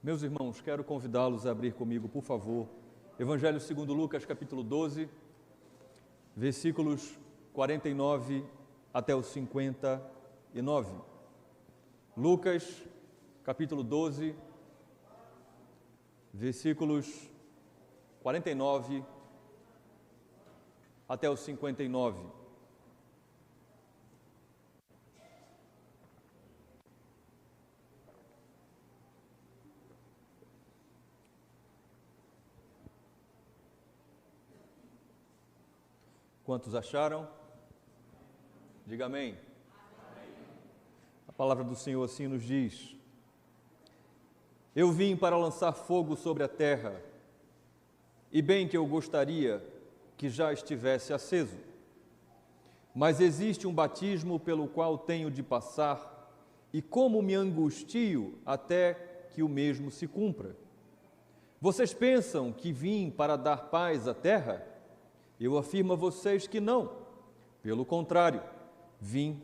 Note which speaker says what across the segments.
Speaker 1: Meus irmãos, quero convidá-los a abrir comigo, por favor, Evangelho segundo Lucas, capítulo 12, versículos 49 até os 59. Lucas, capítulo 12, versículos 49 até os 59. Quantos acharam? Diga amém. A palavra do Senhor assim nos diz: Eu vim para lançar fogo sobre a terra, e bem que eu gostaria que já estivesse aceso. Mas existe um batismo pelo qual tenho de passar, e como me angustio até que o mesmo se cumpra. Vocês pensam que vim para dar paz à terra? Eu afirmo a vocês que não. Pelo contrário, vim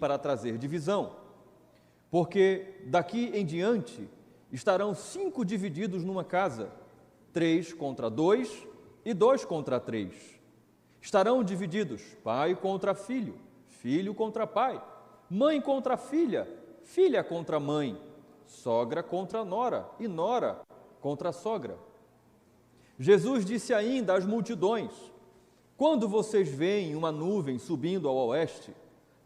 Speaker 1: para trazer divisão. Porque daqui em diante estarão 5 divididos numa casa, 3 contra 2 e 2 contra 3. Estarão divididos pai contra filho, filho contra pai, mãe contra filha, filha contra mãe, sogra contra nora e nora contra sogra. Jesus disse ainda às multidões: Quando vocês veem uma nuvem subindo ao oeste,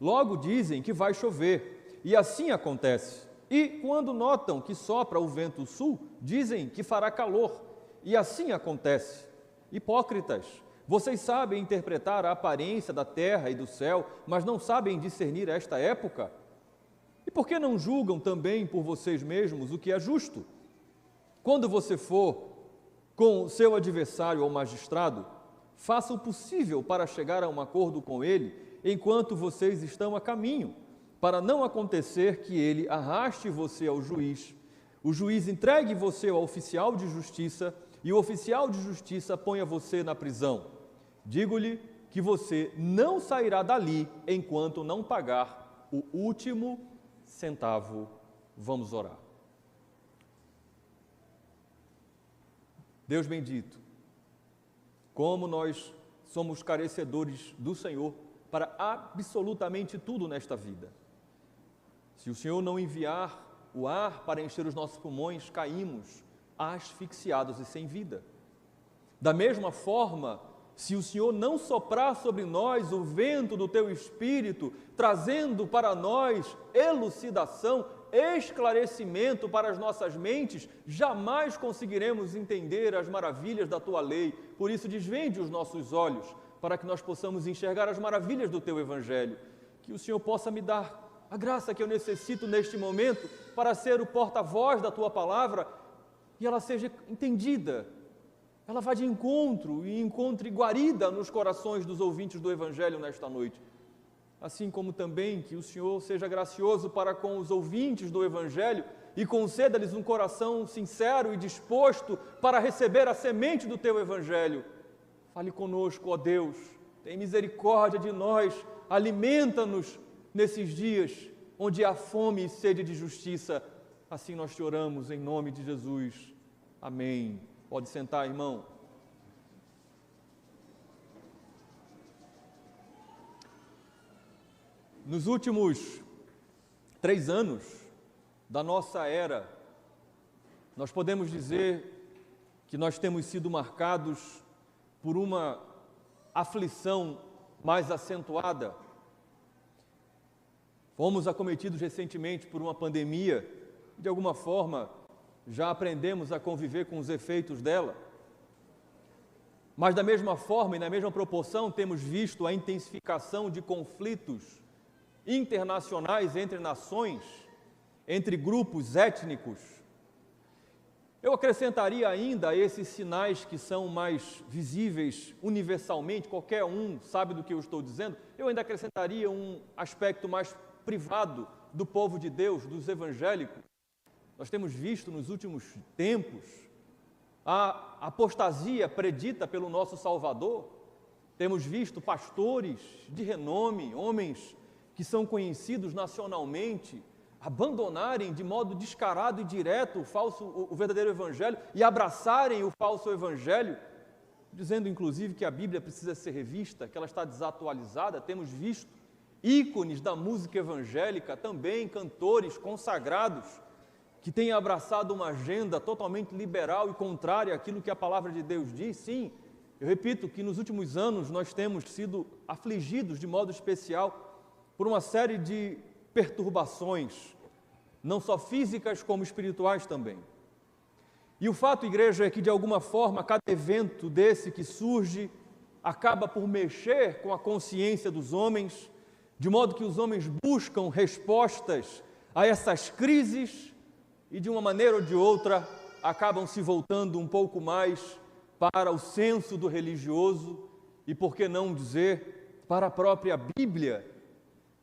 Speaker 1: logo dizem que vai chover, e assim acontece. E quando notam que sopra o vento sul, dizem que fará calor, e assim acontece. Hipócritas, vocês sabem interpretar a aparência da terra e do céu, mas não sabem discernir esta época? E por que não julgam também por vocês mesmos o que é justo? Quando você for com o seu adversário ou magistrado, faça o possível para chegar a um acordo com ele enquanto vocês estão a caminho, para não acontecer que ele arraste você ao juiz, o juiz entregue você ao oficial de justiça e o oficial de justiça ponha você na prisão. Digo-lhe que você não sairá dali enquanto não pagar o último centavo. Vamos orar. Deus bendito, como nós somos carecedores do Senhor para absolutamente tudo nesta vida. Se o Senhor não enviar o ar para encher os nossos pulmões, caímos asfixiados e sem vida. Da mesma forma, se o Senhor não soprar sobre nós o vento do Teu Espírito, trazendo para nós elucidação, esclarecimento para as nossas mentes, jamais conseguiremos entender as maravilhas da Tua lei. Por isso, desvende os nossos olhos, para que nós possamos enxergar as maravilhas do Teu Evangelho. Que o Senhor possa me dar a graça que eu necessito neste momento para ser o porta-voz da Tua palavra e ela seja entendida. Ela vá de encontro e encontre guarida nos corações dos ouvintes do Evangelho nesta noite. Assim como também que o Senhor seja gracioso para com os ouvintes do Evangelho e conceda-lhes um coração sincero e disposto para receber a semente do Teu Evangelho. Fale conosco, ó Deus, tem misericórdia de nós, alimenta-nos nesses dias onde há fome e sede de justiça. Assim nós te oramos em nome de Jesus. Amém. Pode sentar, irmão. Nos últimos 3 anos da nossa era, nós podemos dizer que nós temos sido marcados por uma aflição mais acentuada. Fomos acometidos recentemente por uma pandemia, de alguma forma já aprendemos a conviver com os efeitos dela. Mas da mesma forma e na mesma proporção temos visto a intensificação de conflitos internacionais entre nações, entre grupos étnicos. Eu acrescentaria ainda a esses sinais que são mais visíveis universalmente, qualquer um sabe do que eu estou dizendo, eu ainda acrescentaria um aspecto mais privado do povo de Deus, dos evangélicos. Nós temos visto nos últimos tempos a apostasia predita pelo nosso Salvador. Temos visto pastores de renome, homens que são conhecidos nacionalmente, abandonarem de modo descarado e direto o verdadeiro evangelho e abraçarem o falso evangelho, dizendo inclusive que a Bíblia precisa ser revista, que ela está desatualizada. Temos visto ícones da música evangélica, também cantores consagrados, que têm abraçado uma agenda totalmente liberal e contrária àquilo que a palavra de Deus diz. Sim, eu repito que nos últimos anos nós temos sido afligidos de modo especial por uma série de perturbações, não só físicas como espirituais também. E o fato, igreja, é que de alguma forma cada evento desse que surge acaba por mexer com a consciência dos homens, de modo que os homens buscam respostas a essas crises e de uma maneira ou de outra acabam se voltando um pouco mais para o senso do religioso e, por que não dizer, para a própria Bíblia.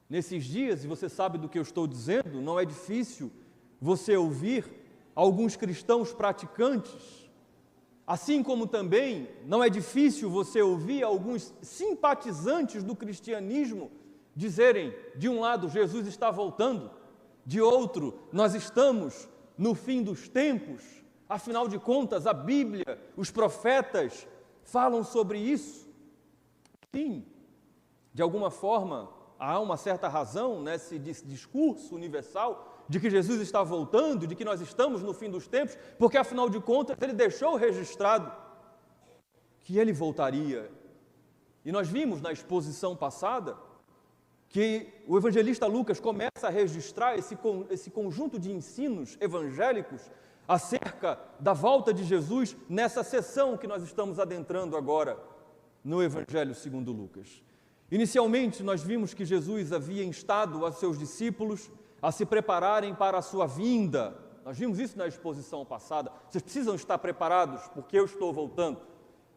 Speaker 1: Nesses dias, e você sabe do que eu estou dizendo, não é difícil você ouvir alguns cristãos praticantes, assim como também não é difícil você ouvir alguns simpatizantes do cristianismo dizerem, de um lado, Jesus está voltando, de outro, nós estamos no fim dos tempos. Afinal de contas, a Bíblia, os profetas falam sobre isso. Sim, de alguma forma, há uma certa razão nesse discurso universal de que Jesus está voltando, de que nós estamos no fim dos tempos, porque afinal de contas ele deixou registrado que ele voltaria. E nós vimos na exposição passada que o evangelista Lucas começa a registrar esse conjunto de ensinos evangélicos acerca da volta de Jesus nessa sessão que nós estamos adentrando agora no Evangelho segundo Lucas. Inicialmente, nós vimos que Jesus havia instado a seus discípulos a se prepararem para a sua vinda. Nós vimos isso na exposição passada. Vocês precisam estar preparados, porque eu estou voltando.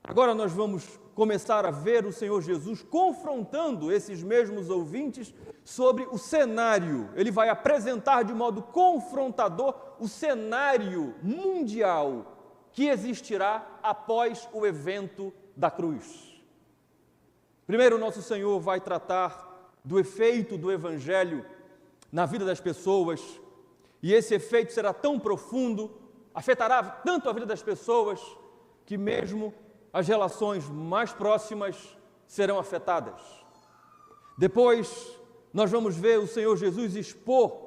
Speaker 1: Agora nós vamos começar a ver o Senhor Jesus confrontando esses mesmos ouvintes sobre o cenário. Ele vai apresentar de modo confrontador o cenário mundial que existirá após o evento da cruz. Primeiro, nosso Senhor vai tratar do efeito do Evangelho na vida das pessoas, e esse efeito será tão profundo, afetará tanto a vida das pessoas, que mesmo as relações mais próximas serão afetadas. Depois, nós vamos ver o Senhor Jesus expor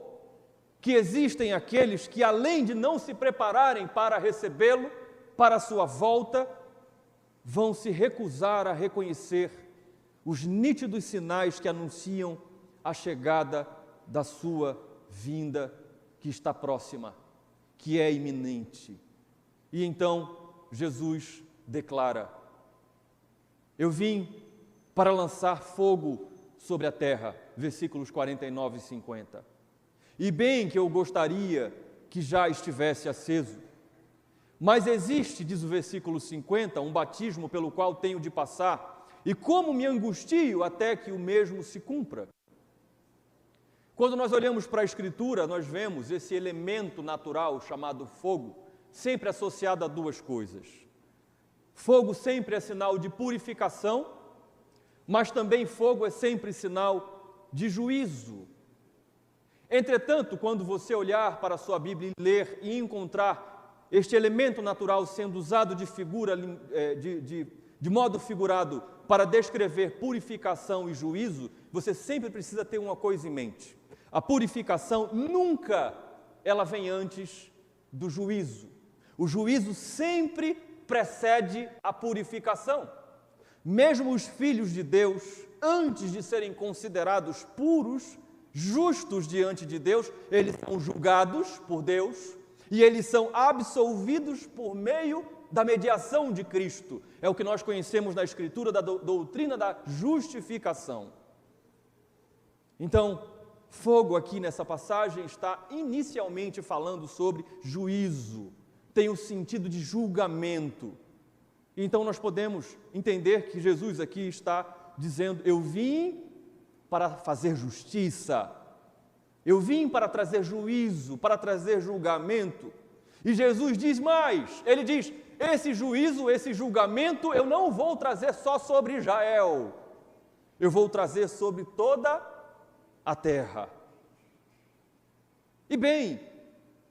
Speaker 1: que existem aqueles que, além de não se prepararem para recebê-lo, para a sua volta, vão se recusar a reconhecer os nítidos sinais que anunciam a chegada da sua vinda, que está próxima, que é iminente. E então Jesus declara: eu vim para lançar fogo sobre a terra, versículos 49 e 50. E bem que eu gostaria que já estivesse aceso, mas existe, diz o versículo 50, um batismo pelo qual tenho de passar, e como me angustio até que o mesmo se cumpra. Quando nós olhamos para a Escritura, nós vemos esse elemento natural chamado fogo, sempre associado a duas coisas. Fogo sempre é sinal de purificação, mas também fogo é sempre sinal de juízo. Entretanto, quando você olhar para a sua Bíblia e ler e encontrar este elemento natural sendo usado de modo figurado para descrever purificação e juízo, você sempre precisa ter uma coisa em mente: a purificação nunca ela vem antes do juízo. O juízo sempre precede a purificação. Mesmo os filhos de Deus, antes de serem considerados puros, justos diante de Deus, eles são julgados por Deus e eles são absolvidos por meio da mediação de Cristo. É o que nós conhecemos na Escritura da doutrina da justificação. Então, fogo aqui nessa passagem está inicialmente falando sobre juízo, tem o sentido de julgamento. Então nós podemos entender que Jesus aqui está dizendo: eu vim para fazer justiça, eu vim para trazer juízo, para trazer julgamento. E Jesus diz mais, ele diz: esse juízo, esse julgamento eu não vou trazer só sobre Israel, eu vou trazer sobre toda a terra. E bem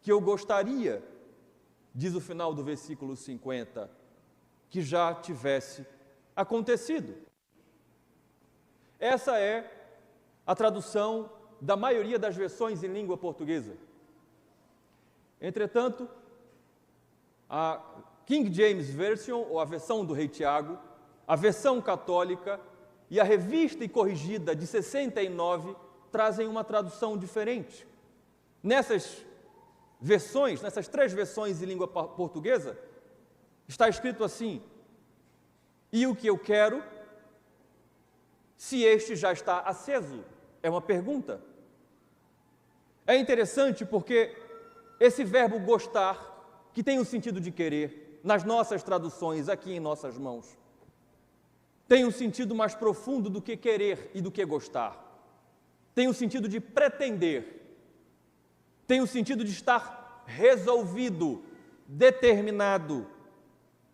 Speaker 1: que eu gostaria, diz o final do versículo 50, que já tivesse acontecido. Essa é a tradução da maioria das versões em língua portuguesa. Entretanto, a King James Version, ou a versão do Rei Tiago, a versão católica e a revista e corrigida de 69 trazem uma tradução diferente. Nessas versões, nessas 3 versões em língua portuguesa, está escrito assim: e o que eu quero, se este já está aceso? É uma pergunta. É interessante porque esse verbo gostar, que tem o sentido de querer, nas nossas traduções, aqui em nossas mãos, tem um sentido mais profundo do que querer e do que gostar. Tem o sentido de pretender. Tem o sentido de estar resolvido, determinado,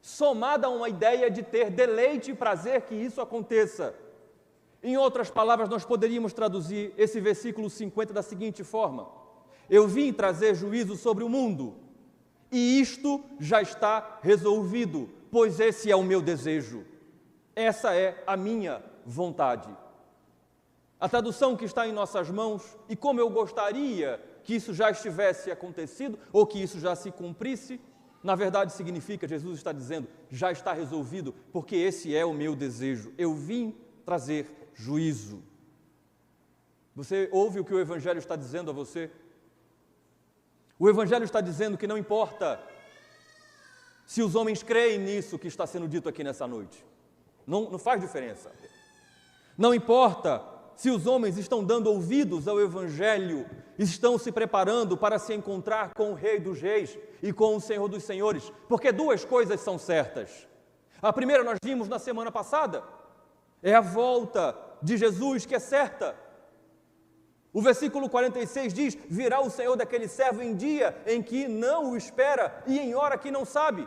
Speaker 1: somado a uma ideia de ter deleite e prazer que isso aconteça. Em outras palavras, nós poderíamos traduzir esse versículo 50 da seguinte forma: eu vim trazer juízo sobre o mundo, e isto já está resolvido, pois esse é o meu desejo. Essa é a minha vontade. A tradução que está em nossas mãos, e como eu gostaria que isso já estivesse acontecido, ou que isso já se cumprisse, na verdade significa, Jesus está dizendo, já está resolvido, porque esse é o meu desejo. Eu vim trazer juízo. Você ouve o que o Evangelho está dizendo a você? O Evangelho está dizendo que não importa se os homens creem nisso que está sendo dito aqui nessa noite. Não faz diferença. Não importa se os homens estão dando ouvidos ao Evangelho, estão se preparando para se encontrar com o Rei dos Reis e com o Senhor dos Senhores, porque 2 coisas são certas. A primeira nós vimos na semana passada, é a volta de Jesus que é certa. O versículo 46 diz: virá o Senhor daquele servo em dia em que não o espera e em hora que não sabe.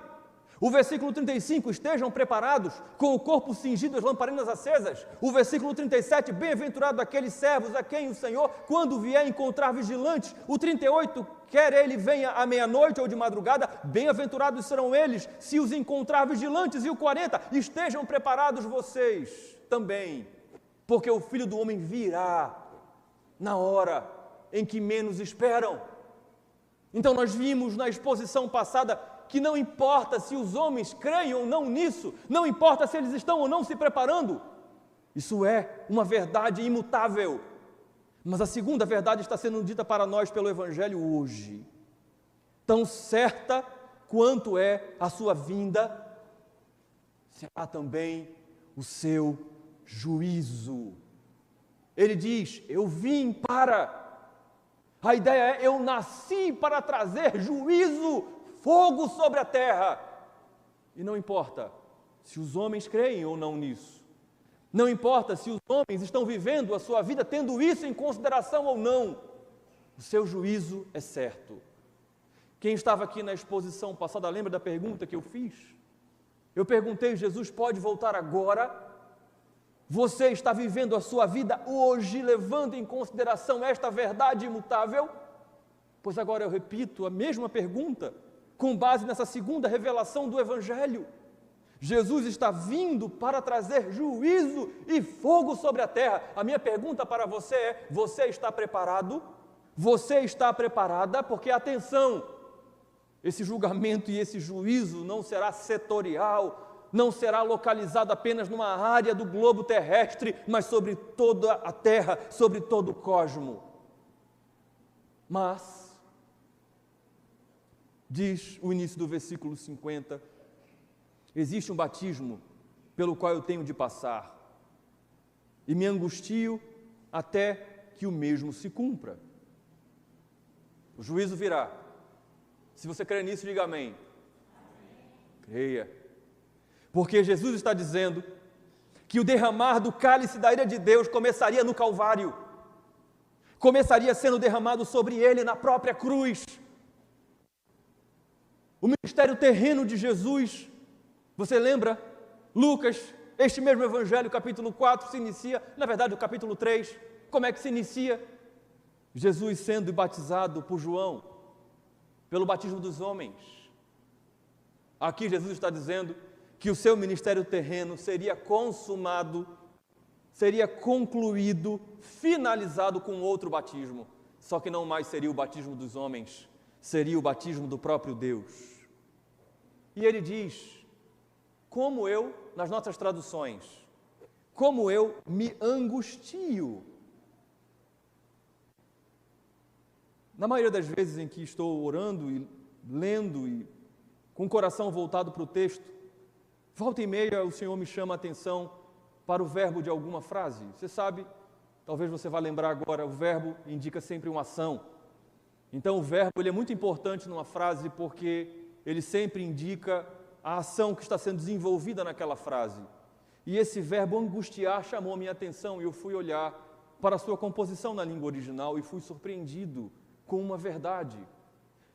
Speaker 1: O versículo 35, estejam preparados, com o corpo cingido e as lamparinas acesas. O versículo 37, bem-aventurado aqueles servos a quem o Senhor, quando vier, encontrar vigilantes. O 38, quer ele venha à meia-noite ou de madrugada, bem-aventurados serão eles, se os encontrar vigilantes. E o 40, estejam preparados vocês também, porque o Filho do Homem virá na hora em que menos esperam. Então nós vimos na exposição passada que não importa se os homens creem ou não nisso, não importa se eles estão ou não se preparando, isso é uma verdade imutável. Mas a segunda verdade está sendo dita para nós pelo Evangelho hoje. Tão certa quanto é a sua vinda, será também o seu juízo. Ele diz: eu vim para. A ideia é: eu nasci para trazer juízo, fogo sobre a terra. E não importa se os homens creem ou não nisso. Não importa se os homens estão vivendo a sua vida tendo isso em consideração ou não. O seu juízo é certo. Quem estava aqui na exposição passada, lembra da pergunta que eu fiz? Eu perguntei: Jesus pode voltar agora? Você está vivendo a sua vida hoje, levando em consideração esta verdade imutável? Pois agora eu repito a mesma pergunta, com base nessa segunda revelação do Evangelho. Jesus está vindo para trazer juízo e fogo sobre a terra. A minha pergunta para você é: você está preparado? Você está preparada? Porque, atenção, esse julgamento e esse juízo não será setorial, não será localizado apenas numa área do globo terrestre, mas sobre toda a terra, sobre todo o cosmo. Mas, diz o início do versículo 50, existe um batismo pelo qual eu tenho de passar, e me angustio até que o mesmo se cumpra. O juízo virá. Se você crê nisso, diga amém. Creia. Porque Jesus está dizendo que o derramar do cálice da ira de Deus começaria no Calvário. Começaria sendo derramado sobre ele na própria cruz. O ministério terreno de Jesus, você lembra? Lucas, este mesmo Evangelho, capítulo 4, se inicia, na verdade o capítulo 3, como é que se inicia? Jesus sendo batizado por João, pelo batismo dos homens. Aqui Jesus está dizendo que o seu ministério terreno seria consumado, seria concluído, finalizado com outro batismo, só que não mais seria o batismo dos homens, seria o batismo do próprio Deus. E ele diz, como eu, nas nossas traduções, como eu me angustio. Na maioria das vezes em que estou orando e lendo e com o coração voltado para o texto, volta e meia o Senhor me chama a atenção para o verbo de alguma frase. Você sabe, talvez você vá lembrar agora, o verbo indica sempre uma ação. Então o verbo ele é muito importante numa frase porque ele sempre indica a ação que está sendo desenvolvida naquela frase. E esse verbo angustiar chamou a minha atenção e eu fui olhar para a sua composição na língua original e fui surpreendido com uma verdade.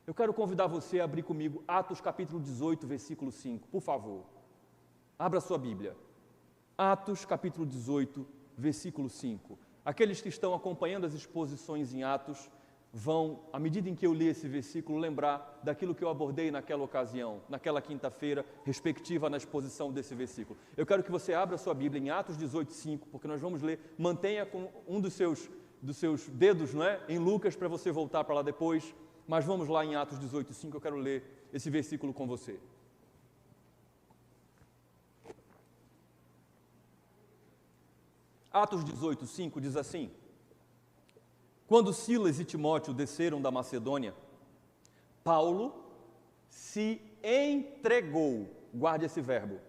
Speaker 1: Eu quero convidar você a abrir comigo Atos capítulo 18, versículo 5, por favor. Abra sua Bíblia. Atos capítulo 18, versículo 5. Aqueles que estão acompanhando as exposições em Atos vão, à medida em que eu li esse versículo, lembrar daquilo que eu abordei naquela ocasião, naquela quinta-feira, respectiva na exposição desse versículo. Eu quero que você abra sua Bíblia em Atos 18, 5, porque nós vamos ler, mantenha com um dos seus dedos, não é? Em Lucas, para você voltar para lá depois, mas vamos lá em Atos 18, 5, eu quero ler esse versículo com você. Atos 18, 5 diz assim: quando Silas e Timóteo desceram da Macedônia, Paulo se entregou, guarde esse verbo,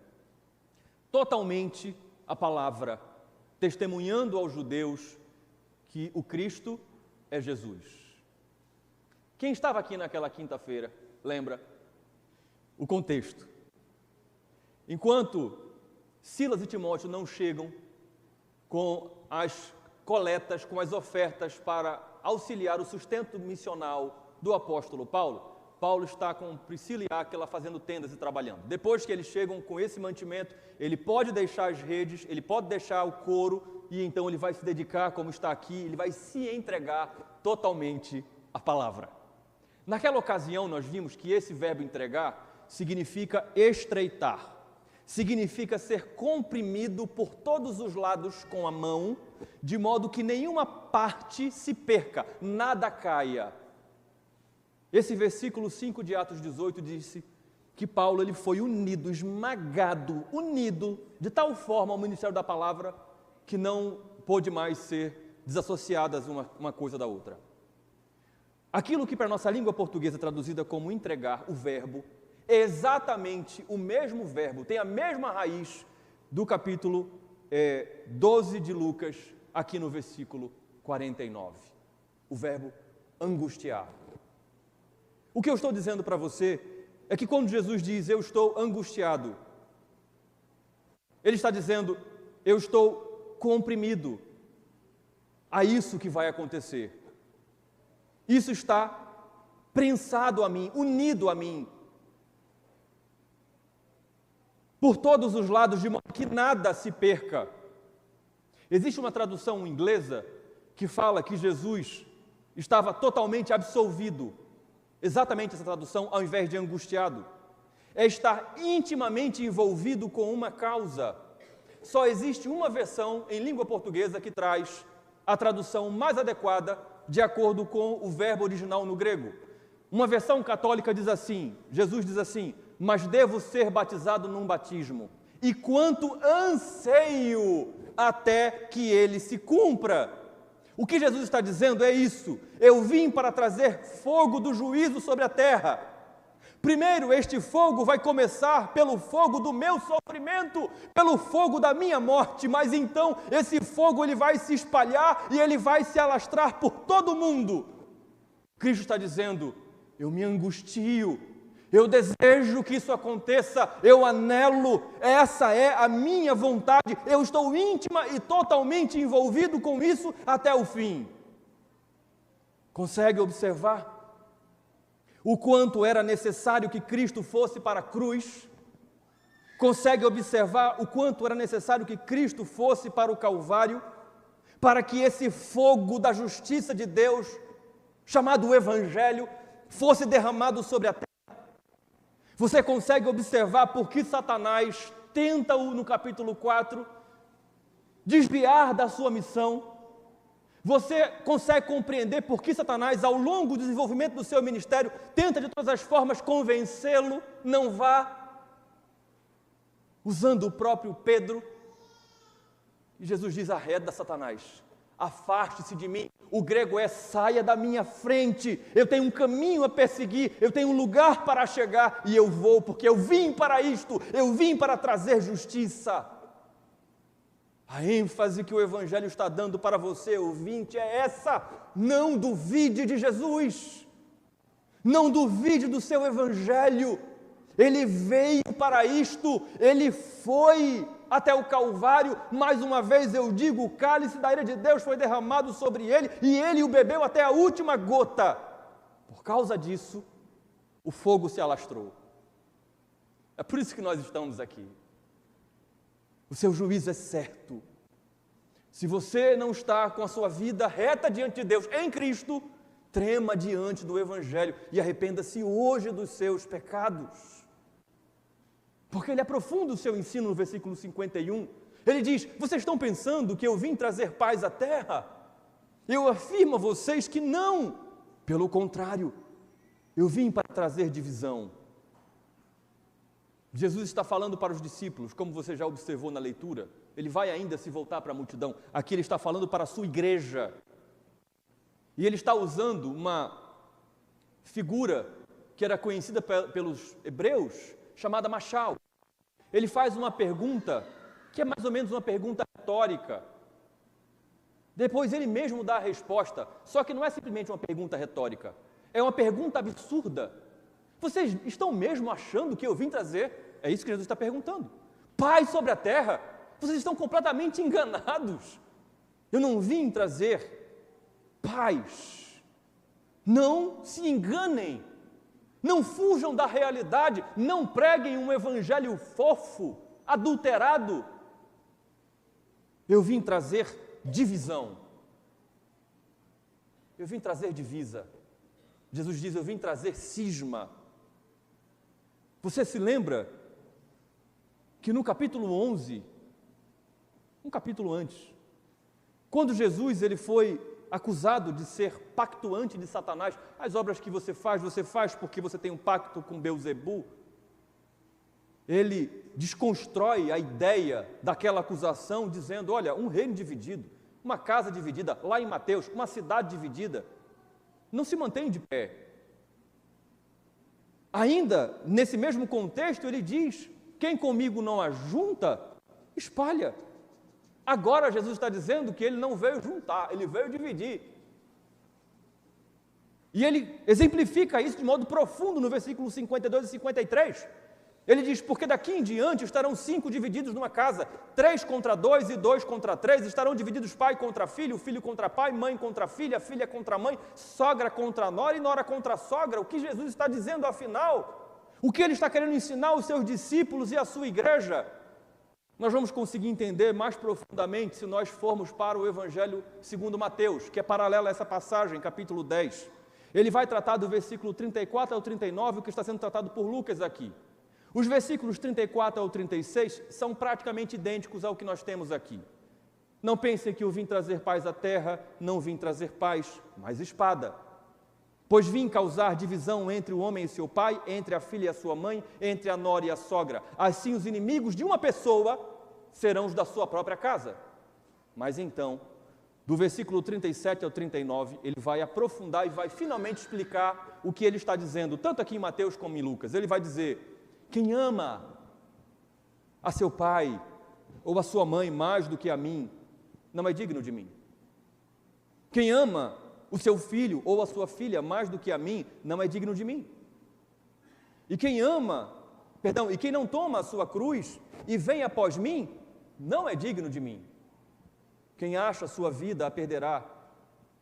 Speaker 1: totalmente à palavra, testemunhando aos judeus que o Cristo é Jesus. Quem estava aqui naquela quinta-feira, lembra? O contexto. Enquanto Silas e Timóteo não chegam com as coletas, com as ofertas para auxiliar o sustento missional do apóstolo Paulo, Paulo está com Priscila e Áquila fazendo tendas e trabalhando. Depois que eles chegam com esse mantimento, ele pode deixar as redes, ele pode deixar o couro e então ele vai se dedicar, como está aqui, ele vai se entregar totalmente à palavra. Naquela ocasião nós vimos que esse verbo entregar significa estreitar. Significa ser comprimido por todos os lados com a mão, de modo que nenhuma parte se perca, nada caia. Esse versículo 5 de Atos 18 disse que Paulo ele foi unido, esmagado, unido de tal forma ao ministério da palavra que não pôde mais ser desassociadas uma coisa da outra. Aquilo que para a nossa língua portuguesa é traduzida como entregar, o verbo, é exatamente o mesmo verbo, tem a mesma raiz do capítulo 12 de Lucas, aqui no versículo 49. O verbo angustiar. O que eu estou dizendo para você é que quando Jesus diz, eu estou angustiado, Ele está dizendo, eu estou comprimido a isso que vai acontecer. Isso está prensado a mim, unido a mim, por todos os lados, de modo que nada se perca. Existe uma tradução inglesa que fala que Jesus estava totalmente absolvido. Exatamente essa tradução, ao invés de angustiado. É estar intimamente envolvido com uma causa. Só existe uma versão em língua portuguesa que traz a tradução mais adequada de acordo com o verbo original no grego. Uma versão católica diz assim, Jesus diz assim, mas devo ser batizado num batismo, e quanto anseio até que ele se cumpra. O que Jesus está dizendo é isso, eu vim para trazer fogo do juízo sobre a terra. Primeiro, este fogo vai começar pelo fogo do meu sofrimento, pelo fogo da minha morte, mas então esse fogo ele vai se espalhar e ele vai se alastrar por todo o mundo. Cristo está dizendo, eu me angustio, eu desejo que isso aconteça, eu anelo, essa é a minha vontade, eu estou íntima e totalmente envolvido com isso até o fim. Consegue observar o quanto era necessário que Cristo fosse para a cruz? Consegue observar o quanto era necessário que Cristo fosse para o Calvário? Para que esse fogo da justiça de Deus chamado Evangelho, fosse derramado sobre a terra. Você consegue observar por que Satanás tenta-o no capítulo 4, desviar da sua missão. Você consegue compreender por que Satanás, ao longo do desenvolvimento do seu ministério, tenta de todas as formas convencê-lo, não vá, usando o próprio Pedro. E Jesus diz: arreda, Satanás, afaste-se de mim. O grego é: saia da minha frente, eu tenho um caminho a perseguir, eu tenho um lugar para chegar, e eu vou, porque eu vim para isto, eu vim para trazer justiça. A ênfase que o Evangelho está dando para você, ouvinte, é essa: não duvide de Jesus, não duvide do seu Evangelho. Ele veio para isto, ele foi até o Calvário. Mais uma vez eu digo, o cálice da ira de Deus foi derramado sobre ele, e ele o bebeu até a última gota. Por causa disso, o fogo se alastrou. É por isso que nós estamos aqui. O seu juízo é certo. Se você não está com a sua vida reta diante de Deus em Cristo, trema diante do Evangelho e arrependa-se hoje dos seus pecados. Porque ele aprofunda o seu ensino no versículo 51. Ele diz: vocês estão pensando que eu vim trazer paz à terra? Eu afirmo a vocês que não. Pelo contrário, eu vim para trazer divisão. Jesus está falando para os discípulos, como você já observou na leitura. Ele vai ainda se voltar para a multidão. Aqui ele está falando para a sua igreja. E ele está usando uma figura que era conhecida pelos hebreus, chamada machal. Ele faz uma pergunta, que é mais ou menos uma pergunta retórica. Depois ele mesmo dá a resposta, só que não é simplesmente uma pergunta retórica, é uma pergunta absurda. Vocês estão mesmo achando que eu vim trazer? É isso que Jesus está perguntando. Paz sobre a terra? Vocês estão completamente enganados. Eu não vim trazer paz. Não se enganem. Não fujam da realidade. Não preguem um evangelho fofo, adulterado. Eu vim trazer divisão. Eu vim trazer divisa. Jesus diz: eu vim trazer cisma. Você se lembra que no capítulo 11, um capítulo antes, quando Jesus ele foi acusado de ser pactuante de Satanás, as obras que você faz porque você tem um pacto com Beelzebu, ele desconstrói a ideia daquela acusação, dizendo: olha, um reino dividido, uma casa dividida, lá em Mateus, uma cidade dividida, não se mantém de pé. Ainda nesse mesmo contexto, ele diz: quem comigo não ajunta, espalha. Agora Jesus está dizendo que ele não veio juntar, ele veio dividir. E ele exemplifica isso de modo profundo no versículo 52 e 53. Ele diz: porque daqui em diante estarão 5 divididos numa casa, 3 contra 2 e 2 contra 3, estarão divididos pai contra filho, filho contra pai, mãe contra filha, filha contra mãe, sogra contra nora e nora contra sogra. O que Jesus está dizendo afinal? O que ele está querendo ensinar aos seus discípulos e à sua igreja? Nós vamos conseguir entender mais profundamente se nós formos para o Evangelho segundo Mateus, que é paralelo a essa passagem, capítulo 10. Ele vai tratar do versículo 34 ao 39, o que está sendo tratado por Lucas aqui. Os versículos 34 ao 36 são praticamente idênticos ao que nós temos aqui. Não pensem que eu vim trazer paz à terra, não vim trazer paz, mas espada. Pois vim causar divisão entre o homem e seu pai, entre a filha e a sua mãe, entre a nora e a sogra. Assim os inimigos de uma pessoa serão os da sua própria casa. Mas então, do versículo 37 ao 39, ele vai aprofundar e vai finalmente explicar o que ele está dizendo, tanto aqui em Mateus como em Lucas. Ele vai dizer: quem ama a seu pai ou a sua mãe mais do que a mim, não é digno de mim. Quem ama o seu filho ou a sua filha mais do que a mim, não é digno de mim. E quem não toma a sua cruz e vem após mim, não é digno de mim. Quem acha a sua vida a perderá,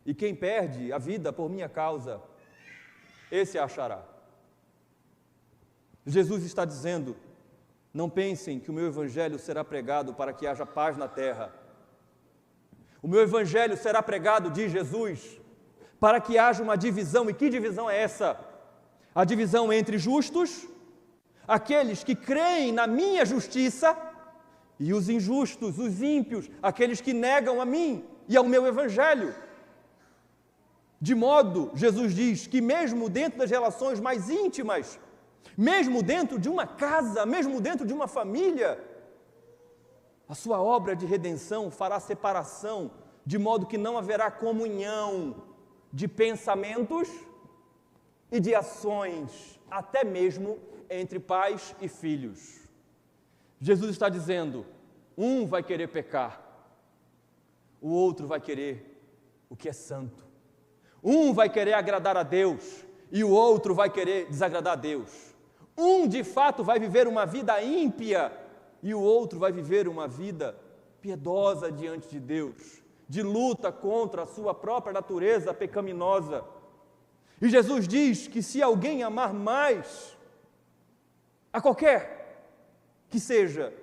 Speaker 1: e quem perde a vida por minha causa, esse a achará. Jesus está dizendo: não pensem que o meu evangelho será pregado para que haja paz na terra. O meu evangelho será pregado, diz Jesus, para que haja uma divisão. E que divisão é essa? A divisão entre justos, aqueles que creem na minha justiça, e os injustos, os ímpios, aqueles que negam a mim e ao meu evangelho. De modo, Jesus diz, que mesmo dentro das relações mais íntimas, mesmo dentro de uma casa, mesmo dentro de uma família, a sua obra de redenção fará separação, de modo que não haverá comunhão de pensamentos e de ações, até mesmo entre pais e filhos. Jesus está dizendo, um vai querer pecar, o outro vai querer o que é santo. Um vai querer agradar a Deus e o outro vai querer desagradar a Deus. Um de fato vai viver uma vida ímpia e o outro vai viver uma vida piedosa diante de Deus, de luta contra a sua própria natureza pecaminosa. E Jesus diz que se alguém amar mais a qualquer que seja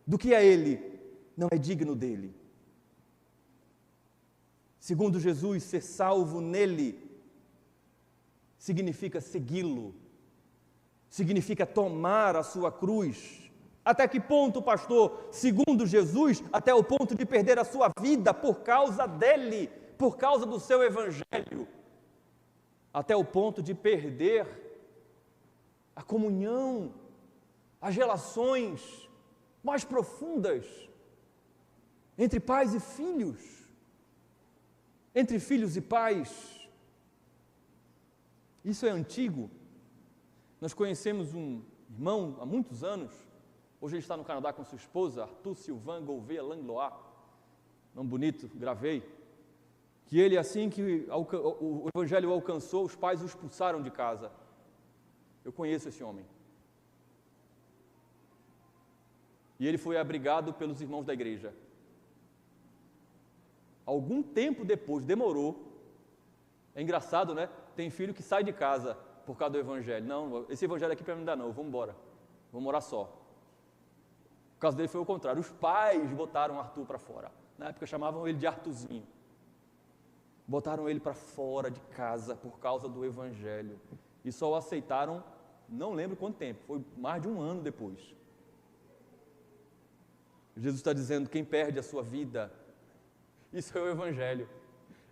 Speaker 1: do que a ele, não é digno dele. Segundo Jesus, ser salvo nele significa segui-lo, significa tomar a sua cruz. Até que ponto, pastor? Segundo Jesus, até o ponto de perder a sua vida por causa dele, por causa do seu evangelho, até o ponto de perder a comunhão, as relações mais profundas entre pais e filhos, entre filhos e pais. Isso é antigo. Nós conhecemos um irmão há muitos anos, hoje ele está no Canadá com sua esposa, Arthur Sylvain Gouveia Langlois, nome bonito, gravei, que ele, assim que o evangelho o alcançou, os pais o expulsaram de casa. Eu conheço esse homem. E ele foi abrigado pelos irmãos da igreja. Algum tempo depois, demorou, é engraçado, né? Tem filho que sai de casa por causa do evangelho. Não, esse evangelho aqui para mim não dá não, vamos embora, vou morar só. O caso dele foi o contrário, os pais botaram Arthur para fora. Na época chamavam ele de Arthurzinho. Botaram ele para fora de casa por causa do evangelho. E só o aceitaram, não lembro quanto tempo, foi mais de um ano depois. Jesus está dizendo, quem perde a sua vida, isso é o evangelho.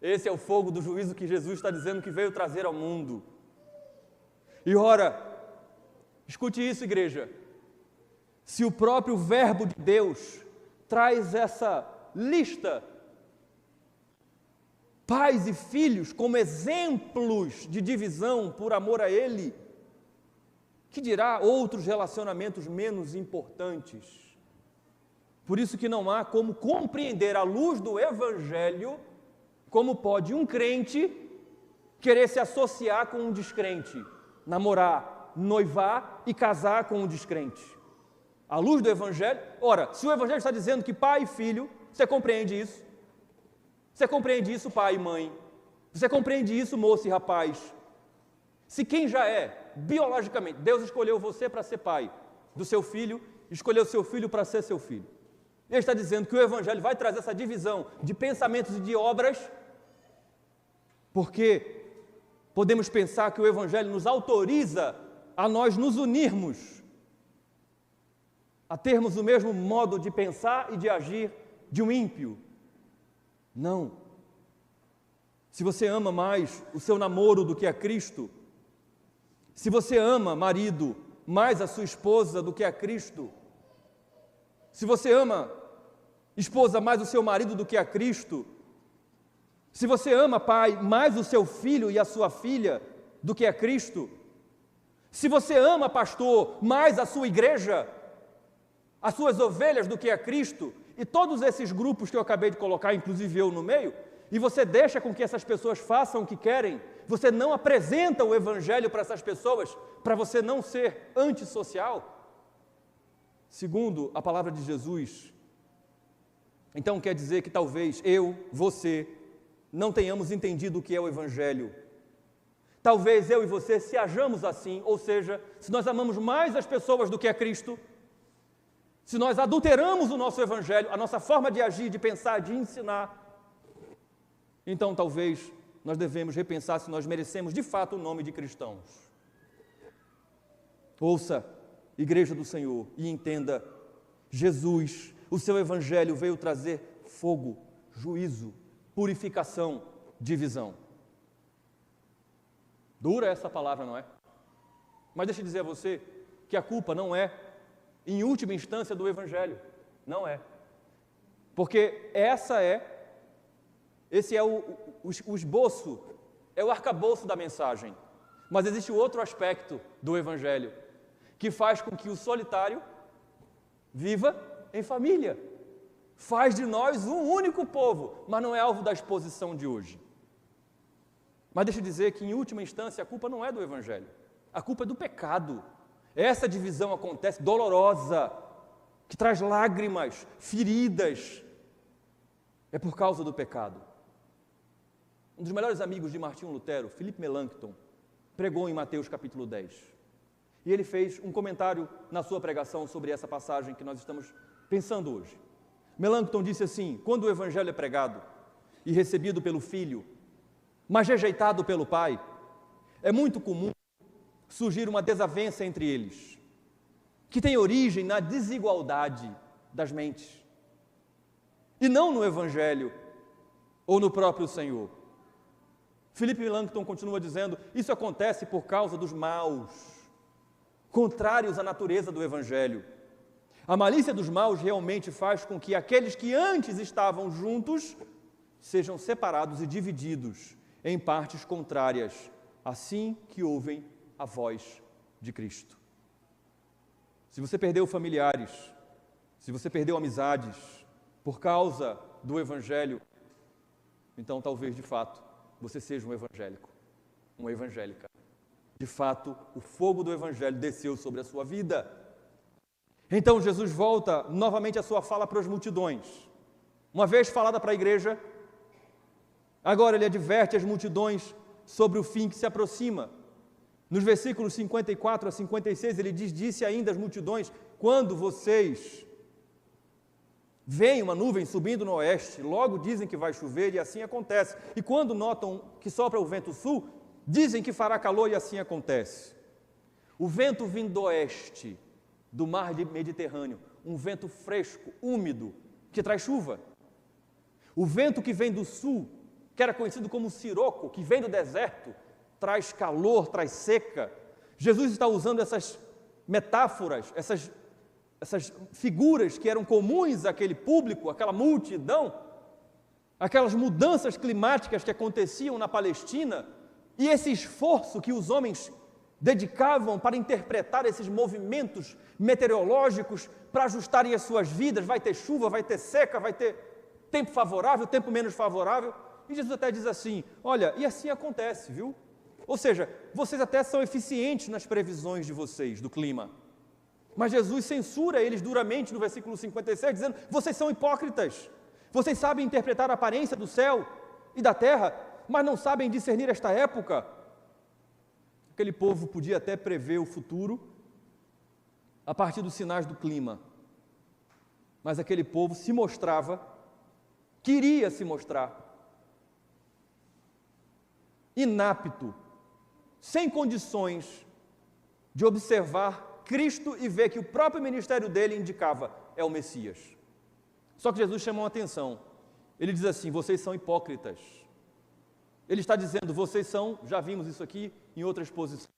Speaker 1: Esse é o fogo do juízo que Jesus está dizendo que veio trazer ao mundo. E ora, escute isso, igreja, se o próprio verbo de Deus traz essa lista, pais e filhos como exemplos de divisão por amor a Ele, que dirá outros relacionamentos menos importantes. Por isso que não há como compreender à luz do evangelho como pode um crente querer se associar com um descrente, namorar, noivar e casar com um descrente. À luz do evangelho, ora, se o evangelho está dizendo que pai e filho, você compreende isso? Você compreende isso, pai e mãe? Você compreende isso, moço e rapaz? Se quem já é, biologicamente, Deus escolheu você para ser pai do seu filho, escolheu seu filho para ser seu filho. Ele está dizendo que o evangelho vai trazer essa divisão de pensamentos e de obras, porque podemos pensar que o evangelho nos autoriza a nós nos unirmos, a termos o mesmo modo de pensar e de agir de um ímpio. Não. Se você ama mais o seu namoro do que a Cristo, se você ama, marido, mais a sua esposa do que a Cristo, se você ama, esposa, mais o seu marido do que a Cristo, se você ama, pai, mais o seu filho e a sua filha do que a Cristo, se você ama, pastor, mais a sua igreja, as suas ovelhas do que a Cristo, e todos esses grupos que eu acabei de colocar, inclusive eu no meio, e você deixa com que essas pessoas façam o que querem, você não apresenta o evangelho para essas pessoas, para você não ser antissocial, segundo a palavra de Jesus, então quer dizer que talvez eu, você, não tenhamos entendido o que é o evangelho. Talvez eu e você se hajamos assim, ou seja, se nós amamos mais as pessoas do que a Cristo, se nós adulteramos o nosso evangelho, a nossa forma de agir, de pensar, de ensinar, então talvez nós devemos repensar se nós merecemos de fato o nome de cristãos. Ouça, Igreja do Senhor, e entenda, Jesus, o seu Evangelho veio trazer fogo, juízo, purificação, divisão. Dura essa palavra, não é? Mas deixa eu dizer a você que a culpa não é, em última instância, do Evangelho. Não é. Porque esse é o esboço, é o arcabouço da mensagem. Mas existe outro aspecto do Evangelho, que faz com que o solitário viva em família. Faz de nós um único povo, mas não é alvo da exposição de hoje. Mas deixa eu dizer que, em última instância, a culpa não é do Evangelho. A culpa é do pecado. Essa divisão acontece dolorosa, que traz lágrimas, feridas. É por causa do pecado. Um dos melhores amigos de Martinho Lutero, Philip Melanchthon, pregou em Mateus capítulo 10. E ele fez um comentário na sua pregação sobre essa passagem que nós estamos pensando hoje. Melanchthon disse assim: quando o Evangelho é pregado e recebido pelo Filho, mas rejeitado pelo Pai, é muito comum surgir uma desavença entre eles, que tem origem na desigualdade das mentes, e não no Evangelho ou no próprio Senhor. Philip Melanchthon continua dizendo: isso acontece por causa dos maus, contrários à natureza do Evangelho. A malícia dos maus realmente faz com que aqueles que antes estavam juntos sejam separados e divididos em partes contrárias, assim que ouvem a voz de Cristo. Se você perdeu familiares, se você perdeu amizades por causa do Evangelho, então talvez de fato você seja um evangélico, uma evangélica. De fato, o fogo do Evangelho desceu sobre a sua vida. Então Jesus volta novamente a sua fala para as multidões. Uma vez falada para a igreja, agora ele adverte as multidões sobre o fim que se aproxima. Nos versículos 54 a 56, ele disse ainda às multidões: quando vocês veem uma nuvem subindo no oeste, logo dizem que vai chover, e assim acontece. E quando notam que sopra o vento sul, dizem que fará calor, e assim acontece. O vento vindo do oeste, do mar Mediterrâneo, um vento fresco, úmido, que traz chuva. O vento que vem do sul, que era conhecido como siroco, que vem do deserto, traz calor, traz seca. Jesus está usando essas metáforas, essas figuras que eram comuns àquele público, àquela multidão, aquelas mudanças climáticas que aconteciam na Palestina, e esse esforço que os homens dedicavam para interpretar esses movimentos meteorológicos, para ajustarem as suas vidas. Vai ter chuva, vai ter seca, vai ter tempo favorável, tempo menos favorável. E Jesus até diz assim: olha, e assim acontece, viu? Ou seja, vocês até são eficientes nas previsões de vocês, do clima. Mas Jesus censura eles duramente no versículo 56, dizendo: vocês são hipócritas. Vocês sabem interpretar a aparência do céu e da terra, mas não sabem discernir esta época. Aquele povo podia até prever o futuro a partir dos sinais do clima. Mas aquele povo se mostrava, queria se mostrar inapto, sem condições de observar Cristo e ver que o próprio ministério dele indicava: é o Messias. Só que Jesus chamou a atenção. Ele diz assim: vocês são hipócritas. Ele está dizendo: vocês são, já vimos isso aqui em outras posições,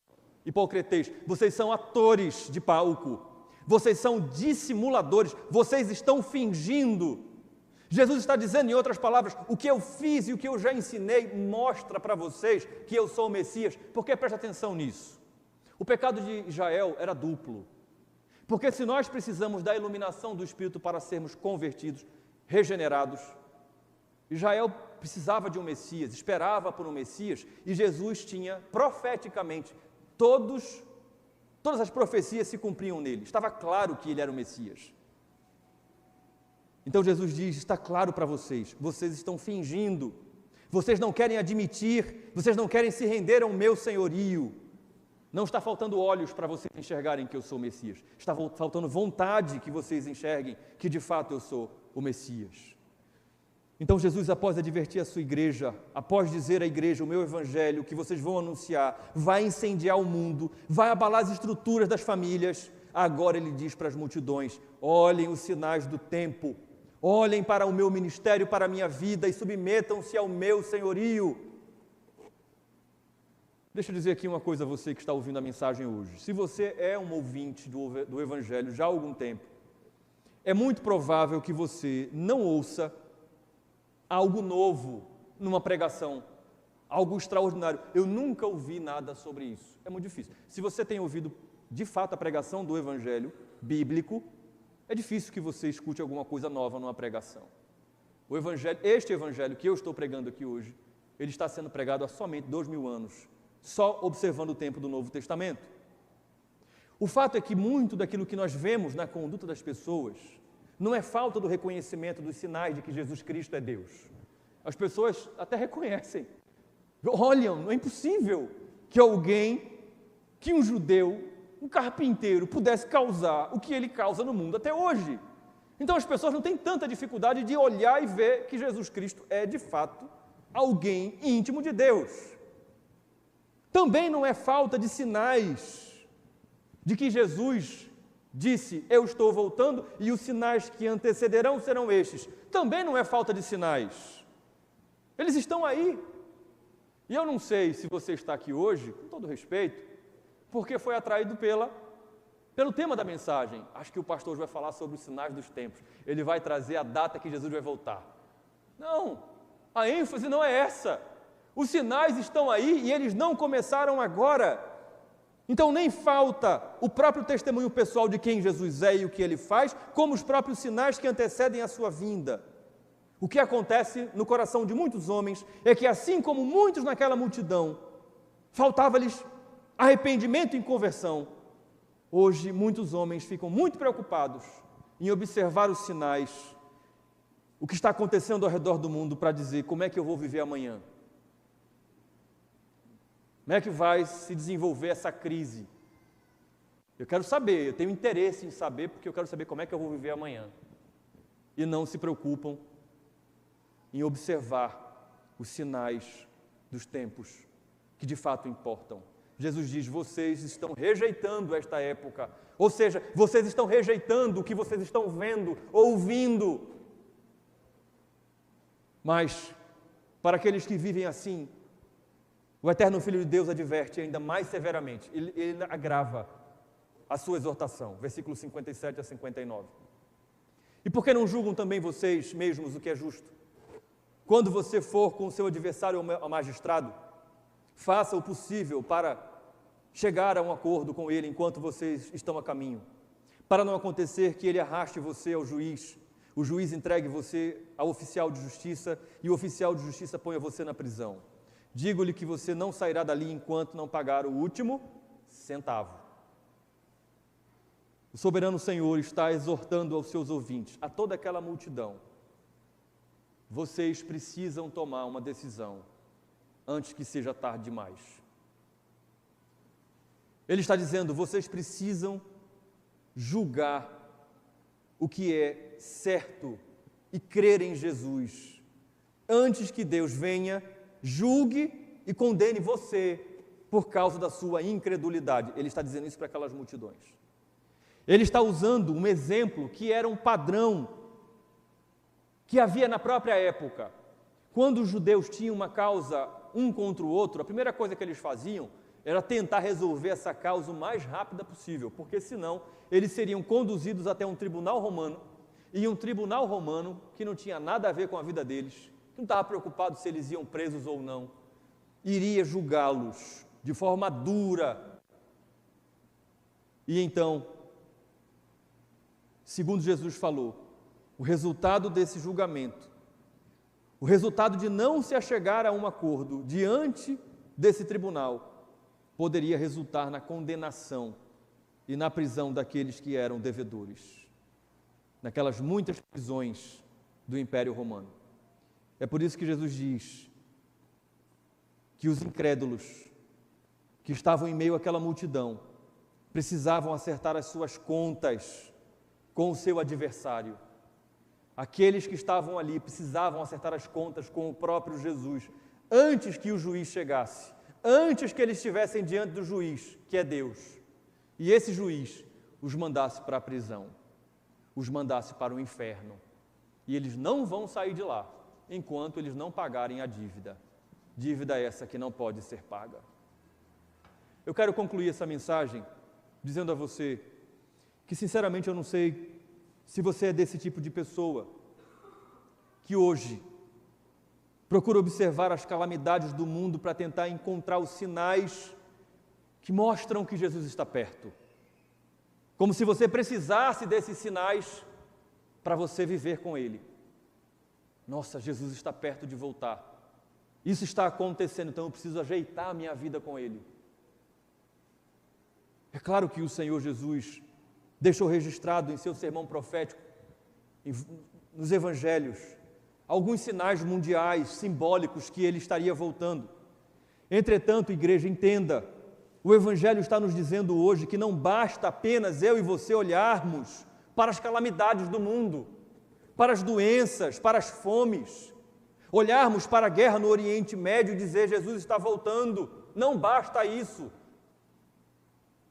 Speaker 1: hipocretês, vocês são atores de palco, vocês são dissimuladores, vocês estão fingindo. Jesus está dizendo, em outras palavras: o que eu fiz e o que eu já ensinei mostra para vocês que eu sou o Messias. Porque presta atenção nisso. O pecado de Israel era duplo. Porque se nós precisamos da iluminação do Espírito para sermos convertidos, regenerados, Israel precisava de um Messias, esperava por um Messias, e Jesus tinha profeticamente, todas as profecias se cumpriam nele. Estava claro que ele era o Messias. Então Jesus diz: está claro para vocês, vocês estão fingindo, vocês não querem admitir, vocês não querem se render ao meu senhorio. Não está faltando olhos para vocês enxergarem que eu sou o Messias, está faltando vontade que vocês enxerguem que de fato eu sou o Messias. Então Jesus, após advertir a sua igreja, após dizer à igreja, o meu evangelho, que vocês vão anunciar, vai incendiar o mundo, vai abalar as estruturas das famílias, agora ele diz para as multidões: olhem os sinais do tempo, olhem para o meu ministério, para a minha vida e submetam-se ao meu senhorio. Deixa eu dizer aqui uma coisa a você que está ouvindo a mensagem hoje. Se você é um ouvinte do evangelho já há algum tempo, é muito provável que você não ouça algo novo numa pregação, algo extraordinário. Eu nunca ouvi nada sobre isso. É muito difícil. Se você tem ouvido de fato a pregação do evangelho bíblico, é difícil que você escute alguma coisa nova numa pregação. O evangelho, este evangelho que eu estou pregando aqui hoje, ele está sendo pregado há somente 2000 anos, só observando o tempo do Novo Testamento. O fato é que muito daquilo que nós vemos na conduta das pessoas não é falta do reconhecimento dos sinais de que Jesus Cristo é Deus. As pessoas até reconhecem, olham, não é impossível que alguém, que um judeu, um carpinteiro, pudesse causar o que ele causa no mundo até hoje. Então as pessoas não têm tanta dificuldade de olhar e ver que Jesus Cristo é de fato alguém íntimo de Deus. Também não é falta de sinais de que Jesus disse: eu estou voltando e os sinais que antecederão serão estes. Também não é falta de sinais. Eles estão aí. E eu não sei se você está aqui hoje, com todo respeito, porque foi atraído pelo tema da mensagem. Acho que o pastor vai falar sobre os sinais dos tempos. Ele vai trazer a data que Jesus vai voltar. Não, a ênfase não é essa. Os sinais estão aí e eles não começaram agora. Então nem falta o próprio testemunho pessoal de quem Jesus é e o que ele faz, como os próprios sinais que antecedem a sua vinda. O que acontece no coração de muitos homens é que, assim como muitos naquela multidão, faltava-lhes arrependimento e conversão, hoje muitos homens ficam muito preocupados em observar os sinais, o que está acontecendo ao redor do mundo, para dizer: como é que eu vou viver amanhã? Como é que vai se desenvolver essa crise? Eu quero saber, eu tenho interesse em saber, porque eu quero saber como é que eu vou viver amanhã. E não se preocupam em observar os sinais dos tempos que de fato importam. Jesus diz: vocês estão rejeitando esta época, ou seja, vocês estão rejeitando o que vocês estão vendo, ouvindo. Mas, para aqueles que vivem assim, o eterno Filho de Deus adverte ainda mais severamente, ele agrava a sua exortação, versículos 57 a 59. E por que não julgam também vocês mesmos o que é justo? Quando você for com o seu adversário ao magistrado, faça o possível para chegar a um acordo com ele enquanto vocês estão a caminho, para não acontecer que ele arraste você ao juiz, o juiz entregue você ao oficial de justiça e o oficial de justiça ponha você na prisão. Digo-lhe que você não sairá dali enquanto não pagar o último centavo. O soberano Senhor está exortando aos seus ouvintes, a toda aquela multidão: vocês precisam tomar uma decisão antes que seja tarde demais. Ele está dizendo: vocês precisam julgar o que é certo e crer em Jesus, antes que Deus venha, julgue e condene você por causa da sua incredulidade. Ele está dizendo isso para aquelas multidões. Ele está usando um exemplo que era um padrão que havia na própria época. Quando os judeus tinham uma causa um contra o outro, a primeira coisa que eles faziam era tentar resolver essa causa o mais rápida possível, porque senão eles seriam conduzidos até um tribunal romano, e um tribunal romano que não tinha nada a ver com a vida deles, que não estava preocupado se eles iam presos ou não, iria julgá-los de forma dura. E então, segundo Jesus falou, o resultado desse julgamento, o resultado de não se achegar a um acordo diante desse tribunal, poderia resultar na condenação e na prisão daqueles que eram devedores, naquelas muitas prisões do Império Romano. É por isso que Jesus diz que os incrédulos que estavam em meio àquela multidão precisavam acertar as suas contas com o seu adversário, Aqueles que estavam ali precisavam acertar as contas com o próprio Jesus, antes que o juiz chegasse, antes que eles estivessem diante do juiz, que é Deus, e esse juiz os mandasse para a prisão, os mandasse para o inferno, e eles não vão sair de lá, enquanto eles não pagarem a dívida, dívida essa que não pode ser paga. Eu quero concluir essa mensagem dizendo a você que, sinceramente, eu não sei se você é desse tipo de pessoa que hoje procura observar as calamidades do mundo para tentar encontrar os sinais que mostram que Jesus está perto. Como se você precisasse desses sinais para você viver com Ele. Nossa, Jesus está perto de voltar. Isso está acontecendo, então eu preciso ajeitar a minha vida com Ele. É claro que o Senhor Jesus deixou registrado em seu sermão profético, nos evangelhos, alguns sinais mundiais, simbólicos, que Ele estaria voltando. Entretanto, igreja, entenda, o Evangelho está nos dizendo hoje que não basta apenas eu e você olharmos para as calamidades do mundo, para as doenças, para as fomes, olharmos para a guerra no Oriente Médio e dizer Jesus está voltando. Não basta isso.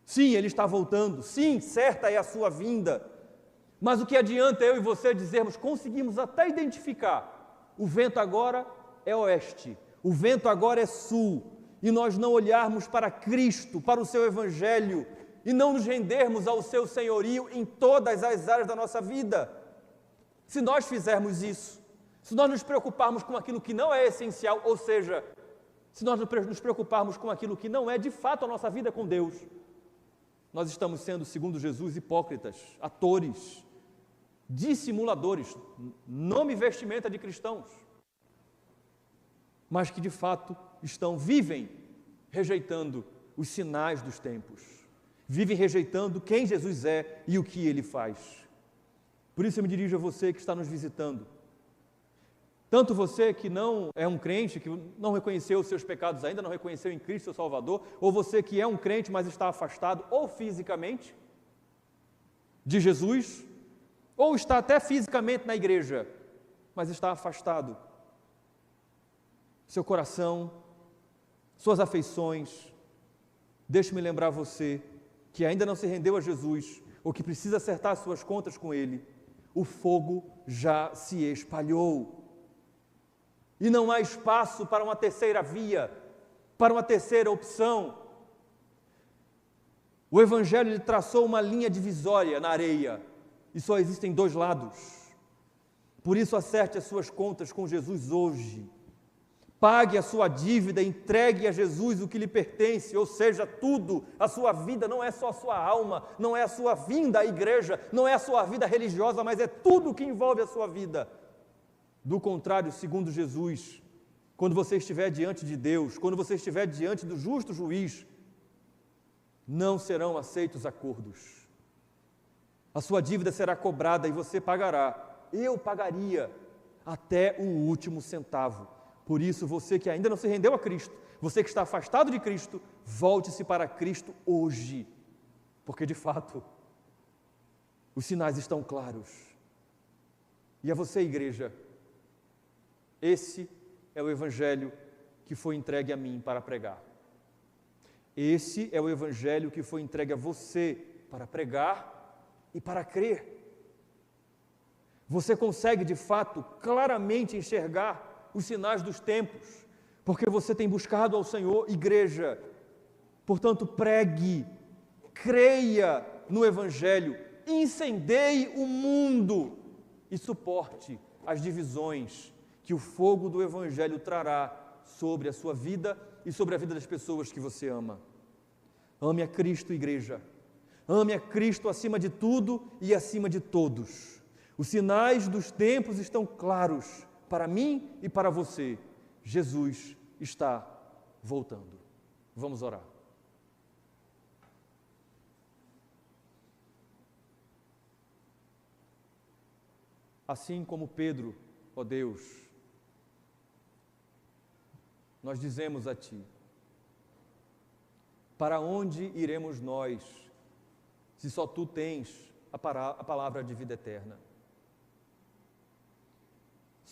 Speaker 1: Sim, Ele está voltando, sim, certa é a sua vinda, mas o que adianta eu e você dizermos, conseguimos até identificar, o vento agora é oeste, o vento agora é sul, e nós não olharmos para Cristo, para o seu Evangelho, e não nos rendermos ao seu senhorio em todas as áreas da nossa vida. Se nós fizermos isso, se nós nos preocuparmos com aquilo que não é essencial, ou seja, se nós nos preocuparmos com aquilo que não é de fato a nossa vida com Deus, nós estamos sendo, segundo Jesus, hipócritas, atores, dissimuladores, nome e vestimenta de cristãos, mas que de fato vivem rejeitando os sinais dos tempos, vivem rejeitando quem Jesus é e o que Ele faz. Por isso eu me dirijo a você que está nos visitando, tanto você que não é um crente, que não reconheceu os seus pecados ainda, não reconheceu em Cristo seu Salvador, ou você que é um crente, mas está afastado, ou fisicamente, de Jesus, ou está até fisicamente na igreja, mas está afastado. Seu coração, suas afeições, deixe-me lembrar você que ainda não se rendeu a Jesus, ou que precisa acertar suas contas com Ele, o fogo já se espalhou. E não há espaço para uma terceira via, para uma terceira opção. O Evangelho ele traçou uma linha divisória na areia, e só existem dois lados. Por isso, acerte as suas contas com Jesus hoje. Pague a sua dívida, entregue a Jesus o que lhe pertence, ou seja, tudo. A sua vida não é só a sua alma, não é a sua vinda à igreja, não é a sua vida religiosa, mas é tudo que envolve a sua vida. Do contrário, segundo Jesus, quando você estiver diante de Deus, quando você estiver diante do justo juiz, não serão aceitos acordos. A sua dívida será cobrada e você pagará. Eu pagaria até o último centavo. Por isso, você que ainda não se rendeu a Cristo, você que está afastado de Cristo, volte-se para Cristo hoje, porque de fato, os sinais estão claros. E a você, igreja, esse é o Evangelho que foi entregue a mim para pregar. Esse é o Evangelho que foi entregue a você para pregar e para crer. Você consegue, de fato, claramente enxergar os sinais dos tempos, porque você tem buscado ao Senhor, igreja. Portanto, pregue, creia no Evangelho, incendeie o mundo e suporte as divisões que o fogo do Evangelho trará sobre a sua vida e sobre a vida das pessoas que você ama. Ame a Cristo, igreja. Ame a Cristo acima de tudo e acima de todos. Os sinais dos tempos estão claros para mim e para você. Jesus está voltando. Vamos orar. Assim como Pedro, ó Deus, nós dizemos a Ti: para onde iremos nós, se só Tu tens a palavra de vida eterna?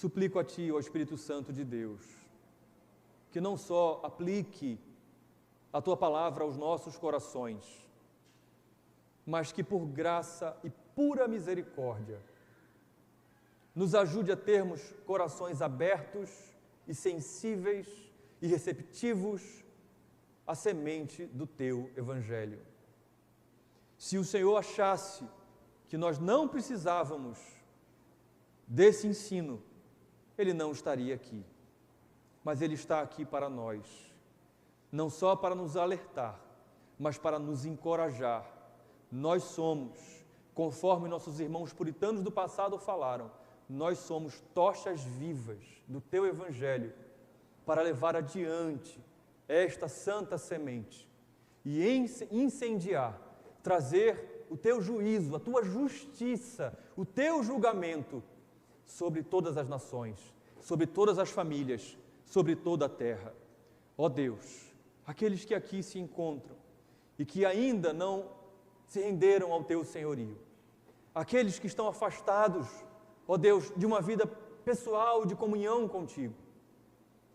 Speaker 1: Suplico a Ti, ó Espírito Santo de Deus, que não só aplique a Tua palavra aos nossos corações, mas que por graça e pura misericórdia nos ajude a termos corações abertos e sensíveis e receptivos à semente do Teu Evangelho. Se o Senhor achasse que nós não precisávamos desse ensino, Ele não estaria aqui, mas Ele está aqui para nós, não só para nos alertar, mas para nos encorajar. Nós somos, conforme nossos irmãos puritanos do passado falaram, nós somos tochas vivas do Teu Evangelho para levar adiante esta santa semente e incendiar, trazer o Teu juízo, a Tua justiça, o Teu julgamento sobre todas as nações, sobre todas as famílias, sobre toda a terra. Ó Deus, aqueles que aqui se encontram e que ainda não se renderam ao Teu senhorio, aqueles que estão afastados, ó Deus, de uma vida pessoal de comunhão contigo,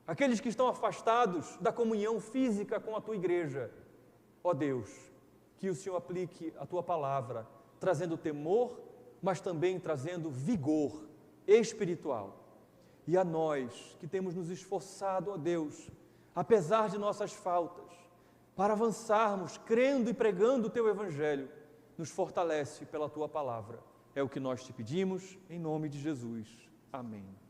Speaker 1: aqueles que estão afastados da comunhão física com a Tua igreja, ó Deus, que o Senhor aplique a Tua palavra, trazendo temor, mas também trazendo vigor espiritual. E a nós que temos nos esforçado, ó Deus, apesar de nossas faltas, para avançarmos crendo e pregando o Teu Evangelho, nos fortalece pela Tua palavra. É o que nós te pedimos, em nome de Jesus. Amém.